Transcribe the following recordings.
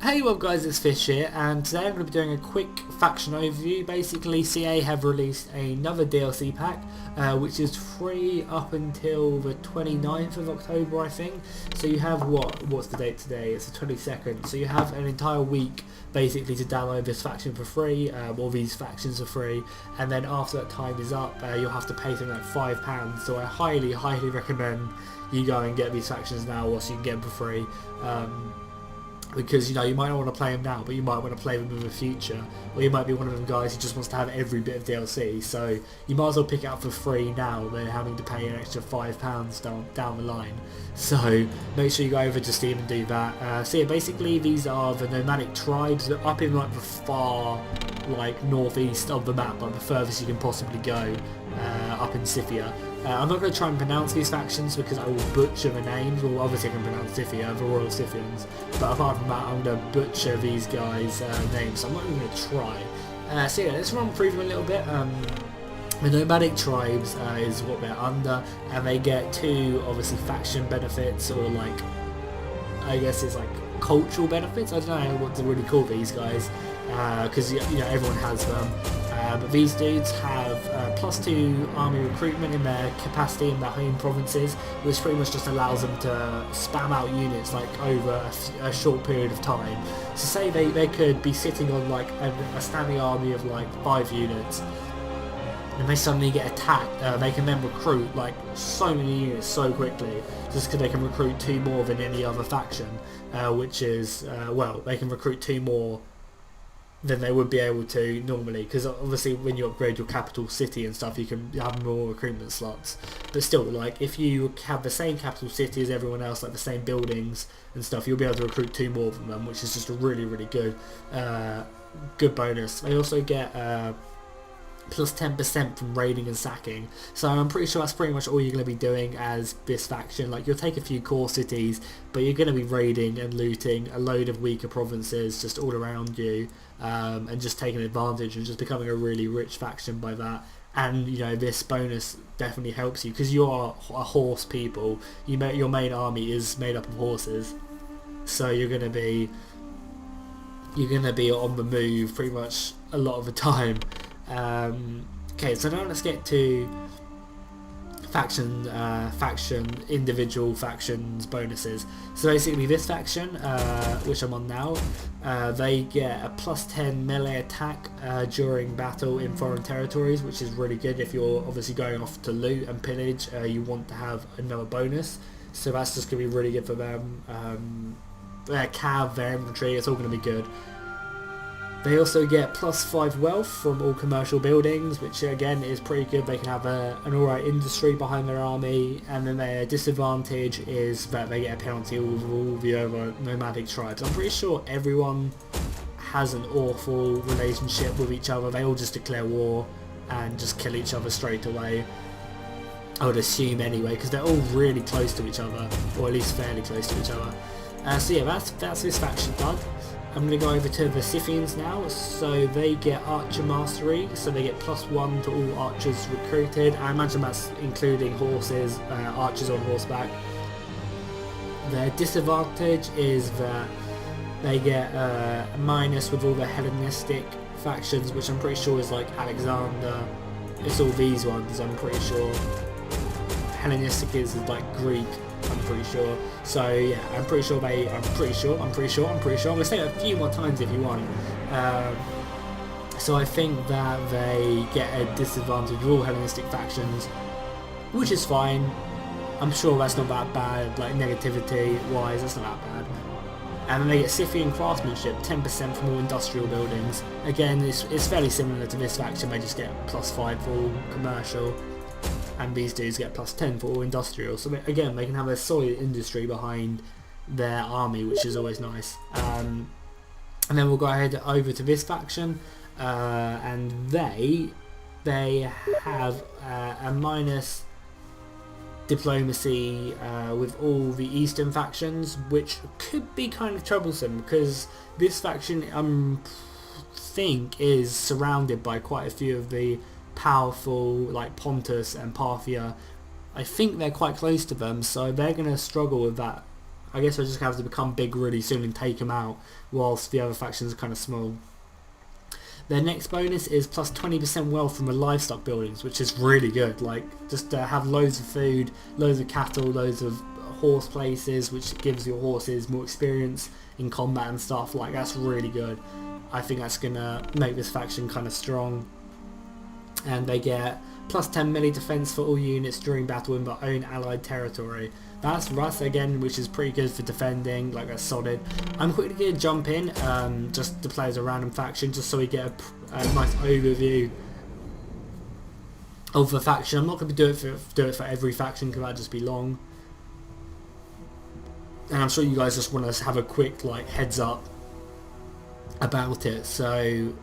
Hey what guys, it's Fish here, and today I'm going to be doing a quick faction overview. Basically, CA have released another DLC pack, which is free up until the 29th of October, I think. So you have, what's the date today? It's the 22nd. So you have an entire week, basically, to download this faction for free, or these factions for free, and then after that time is up, you'll have to pay something like £5. So I highly recommend you go and get these factions now whilst you can get them for free. Because, you know, you might not want to play them now, but you might want to play them in the future, or you might be one of them guys who just wants to have every bit of DLC, so you might as well pick it up for free now than having to pay an extra £5 down the line. So make sure you go over to Steam and do that. So yeah, basically these are the Nomadic Tribes. They're up in like the far northeast of the map, like the furthest you can possibly go, up in Scythia. I'm not going to try and pronounce these factions because I will butcher the names. Well, obviously I can pronounce Scythia, the Royal Scythians, but apart from that I'm going to butcher these guys' names, so I'm not even going to try. So yeah, let's run through them a little bit. The Nomadic Tribes is what they're under, and they get two, obviously, faction benefits, or I guess it's like cultural benefits. I don't know what to really call these guys, because you know everyone has them. But these dudes have +2 army recruitment in their capacity in their home provinces, which pretty much just allows them to spam out units over a short period of time. So say they could be sitting on a standing army of 5 units, and they suddenly get attacked. They can then recruit so many units so quickly, just because they can recruit 2 more than any other faction, which is, well, they can recruit 2 more than they would be able to normally, because obviously when you upgrade your capital city and stuff you can have more recruitment slots, but still, if you have the same capital city as everyone else, the same buildings and stuff, you'll be able to recruit 2 more from them, which is just a really good good bonus. They also get plus 10% from raiding and sacking, so I'm pretty sure that's pretty much all you're going to be doing as this faction. You'll take a few core cities, but you're going to be raiding and looting a load of weaker provinces just all around you, and just taking advantage and just becoming a really rich faction by that. And you know, this bonus definitely helps you because you are a horse people. Your main army is made up of horses, so you're going to be on the move pretty much a lot of the time. Okay, so now let's get to individual factions bonuses. So basically this faction, which I'm on now, they get a +10 melee attack during battle in foreign territories, which is really good if you're obviously going off to loot and pillage. You want to have another bonus, so that's just going to be really good for them. Their cav, their infantry, it's all going to be good. They also get +5 wealth from all commercial buildings, which again is pretty good. They can have an alright industry behind their army, and then their disadvantage is that they get a penalty over all the other nomadic tribes. I'm pretty sure everyone has an awful relationship with each other. They all just declare war and just kill each other straight away, I would assume anyway, because they're all really close to each other, or at least fairly close to each other. So yeah, that's this faction done. I'm going to go over to the Scythians now. So they get Archer Mastery, so they get +1 to all archers recruited. I imagine that's including horses, archers on horseback. Their disadvantage is that they get a minus with all the Hellenistic factions, which I'm pretty sure is Alexander. It's all these ones, I'm pretty sure. Hellenistic is Greek, I'm pretty sure. So yeah, I'm pretty sure. I'm gonna say it a few more times if you want. So I think that they get a disadvantage with all Hellenistic factions, which is fine. I'm sure that's not that bad, negativity wise, that's not that bad. And then they get Scythian craftsmanship, 10% from all industrial buildings. Again, it's fairly similar to this faction. They just get +5 for all commercial, and these dudes get +10 for all industrial. So again, they can have a solid industry behind their army, which is always nice. And then we'll go ahead over to this faction, and they have a minus diplomacy with all the eastern factions, which could be kind of troublesome because this faction think is surrounded by quite a few of the powerful Pontus and Parthia. I think they're quite close to them, so they're going to struggle with that I guess we'll just have to become big really soon and take them out, whilst the other factions are kind of small. Their next bonus is plus 20% wealth from the livestock buildings, which is really good. Like, just have loads of food, loads of cattle, loads of horse places, which gives your horses more experience in combat and stuff. Like, that's really good. I think that's gonna make this faction kind of strong. And they get plus 10 melee defense for all units during battle in their own allied territory. That's Russ again, which is pretty good for defending. Like, that's solid. I'm quickly going to jump in just to play as a random faction, just so we get a nice overview of the faction. I'm not going to do it for every faction because that'd just be long. And I'm sure you guys just want us to have a quick like heads up about it. So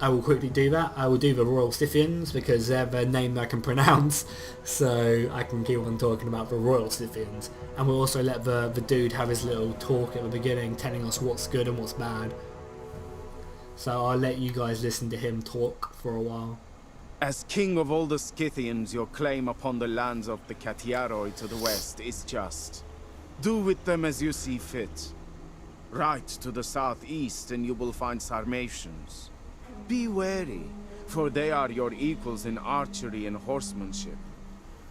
I will quickly do that. I will do the Royal Scythians because they're the name I can pronounce, so I can keep on talking about the Royal Scythians. And we'll also let the dude have his little talk at the beginning telling us what's good and what's bad. So I'll let you guys listen to him talk for a while. As king of all the Scythians, your claim upon the lands of the Katiaroi to the west is just. Do with them as you see fit. Right to the southeast and you will find Sarmatians. Be wary, for they are your equals in archery and horsemanship,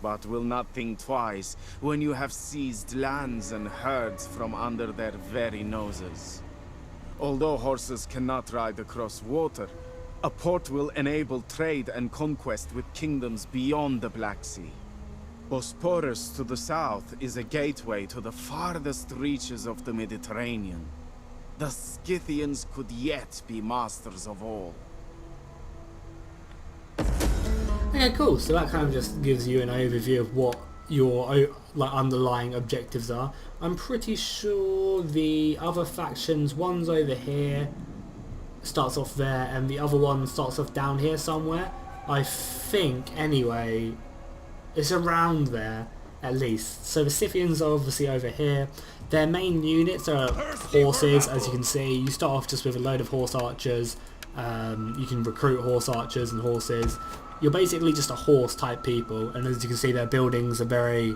but will not think twice when you have seized lands and herds from under their very noses. Although horses cannot ride across water, a port will enable trade and conquest with kingdoms beyond the Black Sea. Bosporus to the south is a gateway to the farthest reaches of the Mediterranean. The Scythians could yet be masters of all. Okay, cool. So that kind of just gives you an overview of what your like underlying objectives are. I'm pretty sure the other factions, one's over here, starts off there, and the other one starts off down here somewhere. I think, anyway, it's around there at least. So the Scythians are obviously over here. Their main units are horses, as you can see. You start off just with a load of horse archers. You can recruit horse archers and horses. You're basically just a horse type people, and as you can see, their buildings are very,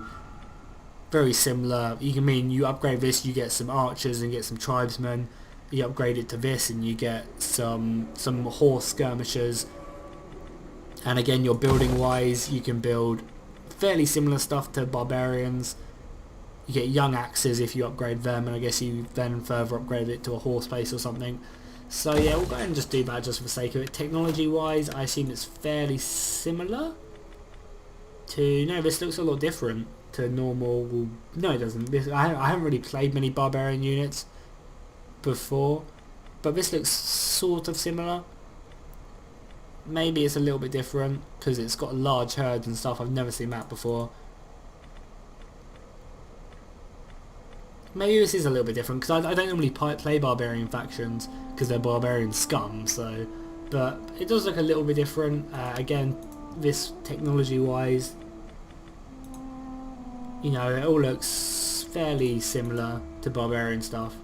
very similar. You upgrade this, you get some archers and get some tribesmen. You upgrade it to this, and you get some horse skirmishers. And again, your building wise, you can build fairly similar stuff to barbarians. You get young axes if you upgrade them, and I guess you then further upgrade it to a horse base or something. So yeah, we'll go ahead and just do that just for the sake of it. Technology wise, I assume it's fairly similar to... No, this looks a lot different to normal... Well, no, it doesn't. I haven't really played many barbarian units before, but this looks sort of similar. Maybe it's a little bit different because it's got large herds and stuff. I've never seen that before. Maybe this is a little bit different because I don't normally play barbarian factions because they're barbarian scum. So, but it does look a little bit different. Again, this technology wise, you know, it all looks fairly similar to barbarian stuff,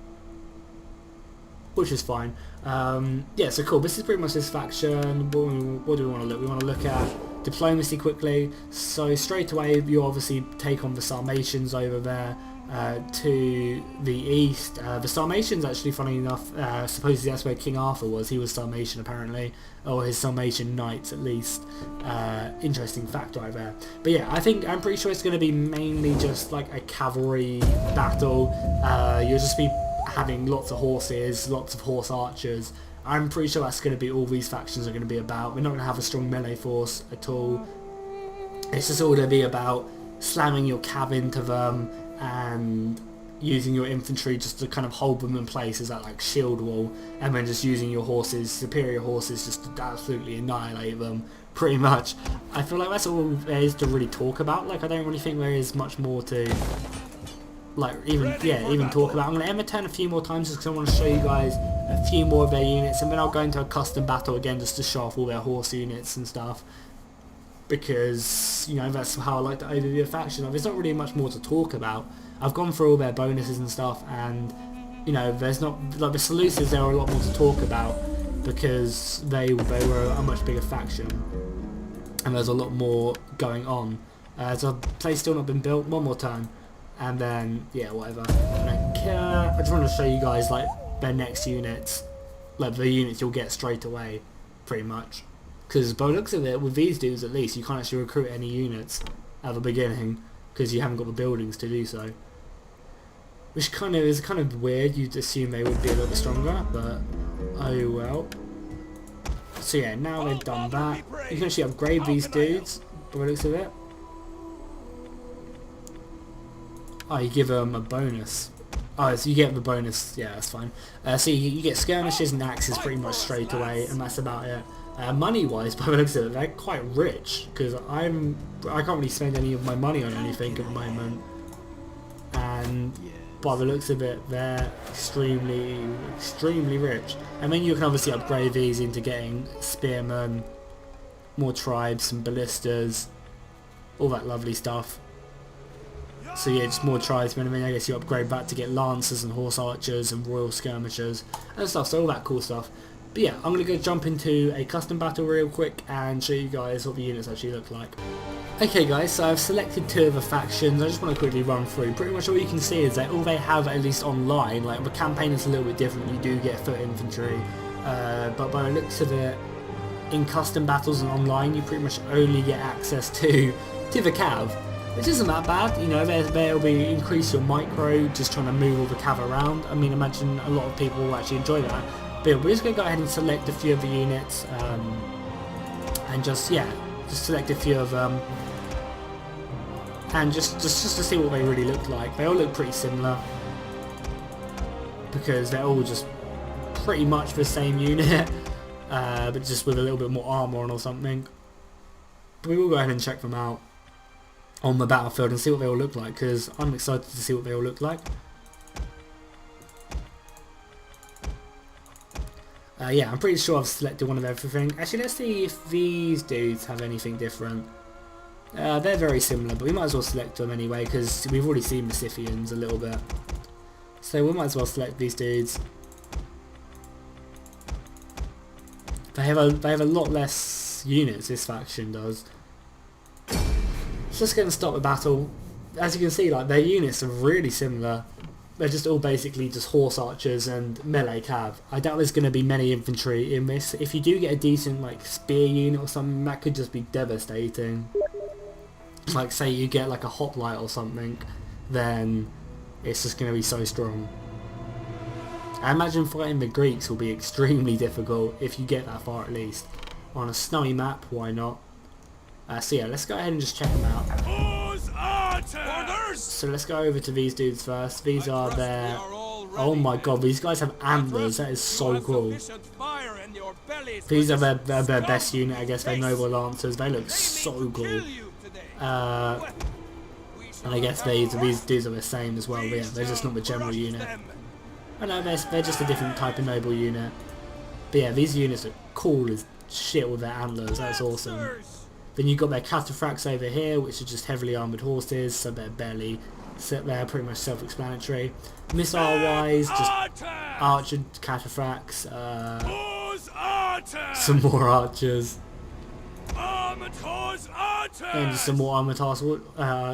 which is fine. Yeah, so cool. This is pretty much this faction. What do we want to look? We want to look at diplomacy quickly. So straight away, you obviously take on the Sarmatians over there. To the east, the Sarmatians, actually, funny enough, supposedly that's where King Arthur was. He was Sarmatian apparently, or his Sarmatian knights at least. Interesting fact right there. But yeah, I'm pretty sure it's going to be mainly just like a cavalry battle. You'll just be having lots of horses, lots of horse archers. I'm pretty sure that's going to be all these factions are going to be about. We're not going to have a strong melee force at all. It's just all going to be about slamming your cav into them and using your infantry just to kind of hold them in place as that like shield wall, and then just using your horses, superior horses, just to absolutely annihilate them pretty much. I feel like that's all there is to really talk about. Like, I don't really think there is much more to like even talk about. I'm going to end the turn a few more times just because I want to show you guys a few more of their units, and then I'll go into a custom battle again just to show off all their horse units and stuff, because, you know, that's how I like to overview a faction. There's not really much more to talk about. I've gone through all their bonuses and stuff, and, you know, there's not, like, the Seleucids, there are a lot more to talk about because they were a much bigger faction, and there's a lot more going on. So play's still not been built. One more turn. And then, yeah, whatever. I don't care. I just want to show you guys, like, their next units. Like, the units you'll get straight away, pretty much. Because by the looks of it, with these dudes at least, you can't actually recruit any units at the beginning. Because you haven't got the buildings to do so. Which kind of is kind of weird. You'd assume they would be a little bit stronger, but oh well. So yeah, now they've done that, you can actually upgrade these dudes by the looks of it. Oh, you give them a bonus. Oh, so you get the bonus. Yeah, that's fine. So you get skirmishes and axes pretty much straight away, and that's about it. Money-wise, by the looks of it, they're quite rich because I can't really spend any of my money on anything at the moment, and by the looks of it, they're extremely rich. And then you can obviously upgrade these into getting spearmen, more tribes, some ballistas, all that lovely stuff. So yeah, just more tribesmen, and then I guess you upgrade that to get lancers and horse archers and royal skirmishers and stuff, so all that cool stuff. But yeah, I'm going to go jump into a custom battle real quick and show you guys what the units actually look like. Okay guys, so I've selected 2 of the factions. I just want to quickly run through. Pretty much all you can see is that all they have, at least online, like the campaign is a little bit different, you do get foot infantry, but by the looks of it, in custom battles and online, you pretty much only get access to the cav, which isn't that bad. You know, there'll be increase your micro, just trying to move all the cav around. I mean, imagine a lot of people will actually enjoy that. But yeah, we're just going to go ahead and select a few of the units, and just select a few of them. And just to see what they really look like. They all look pretty similar because they're all just pretty much the same unit, but just with a little bit more armor on or something. But we will go ahead and check them out on the battlefield and see what they all look like, because I'm excited to see what they all look like. Yeah, I'm pretty sure I've selected one of everything. Actually, let's see if these dudes have anything different. They're very similar, but we might as well select them anyway because we've already seen the Scythians a little bit. So we might as well select these dudes. They have a lot less units, this faction does. So let's go and start the battle. As you can see, like, their units are really similar. They're just all basically just horse archers and melee cav. I doubt there's going to be many infantry in this. If you do get a decent like spear unit or something, that could just be devastating. Like say you get like a hoplite or something, then it's just going to be so strong. I imagine fighting the Greeks will be extremely difficult if you get that far at least. On a snowy map, why not? So yeah, let's go ahead and just check them out. So let's go over to these dudes first. These are their... Oh my god, these guys have antlers. That is so cool. These are their best unit, I guess. They're noble lancers. They look so cool. And I guess these dudes are the same as well. But yeah, they're just not the general unit. I know they're just a different type of noble unit. But yeah, these units are cool as shit with their antlers. That's awesome. Then you've got their cataphracts over here, which are just heavily armoured horses, so they're pretty much self-explanatory. Missile-wise, just archer cataphracts, some more archers, and just some more armoured horses.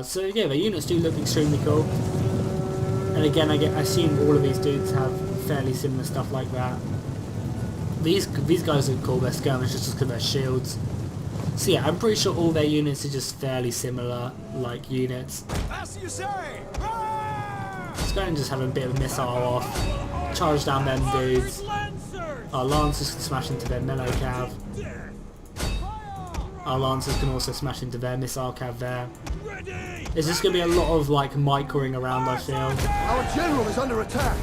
So yeah, the units do look extremely cool. And again, I assume all of these dudes have fairly similar stuff like that. These guys are cool. They're skirmishers just because they're shields. So yeah, I'm pretty sure all their units are just fairly similar, like units. As you say. Let's go and just have a bit of a missile off, charge down them dudes. Our lancers can smash into their melee cav. Our lancers can also smash into their missile cav there. There's just going to be a lot of like microing around, I feel. Our general is under attack.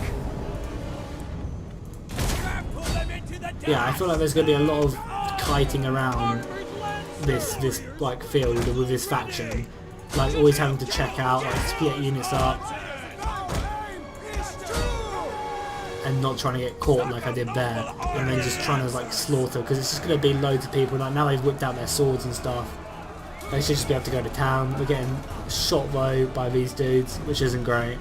Yeah, I feel like there's going to be a lot of kiting around this like field with this faction, like always having to check out, like split units up and not trying to get caught like I did there, and then just trying to like slaughter, because it's just going to be loads of people. Like now they've whipped out their swords and stuff, they should just be able to go to town. We're getting shot though by these dudes, which isn't great.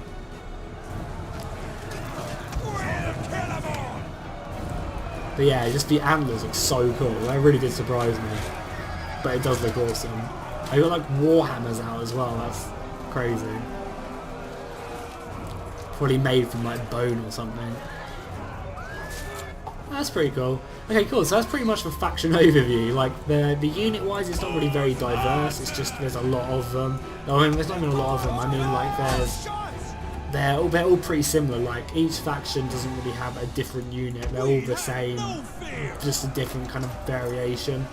But yeah, just the antlers look so cool. That really did surprise me. But it does look awesome. They got like war hammers out as well. That's crazy. probably made from like bone or something. That's pretty cool. Okay, cool. So that's pretty much the faction overview. Like the unit-wise, it's not really very diverse. It's just there's a lot of them. I mean, there's not even a lot of them. I mean, like they're all pretty similar. Like each faction doesn't really have a different unit. They're all the same, just a different kind of variation,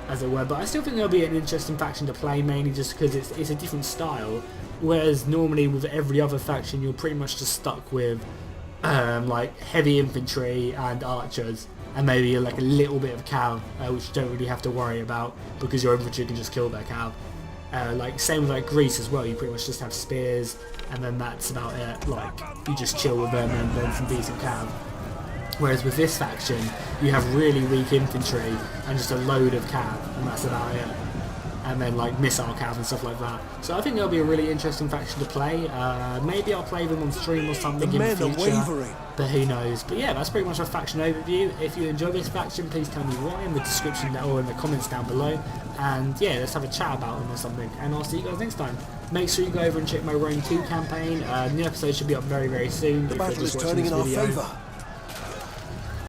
as it were. But I still think there'll be an interesting faction to play, mainly just because it's a different style. Whereas normally with every other faction, you're pretty much just stuck with like heavy infantry and archers, and maybe like a little bit of cav, which you don't really have to worry about because your infantry can just kill their cav. Like same with like Greece as well, you pretty much just have spears and then that's about it. Like you just chill with them and then some decent cav. Whereas with this faction, you have really weak infantry and just a load of cav, and that's about it. And then like missile cav and stuff like that. So I think there'll be a really interesting faction to play. Maybe I'll play them on stream or something in the future, but who knows. But yeah, that's pretty much a faction overview. If you enjoy this faction, please tell me why in the description or in the comments down below. And yeah, let's have a chat about them or something. And I'll see you guys next time. Make sure you go over and check my Rome 2 campaign. New episode should be up very, very soon. The battle is turning in our favour.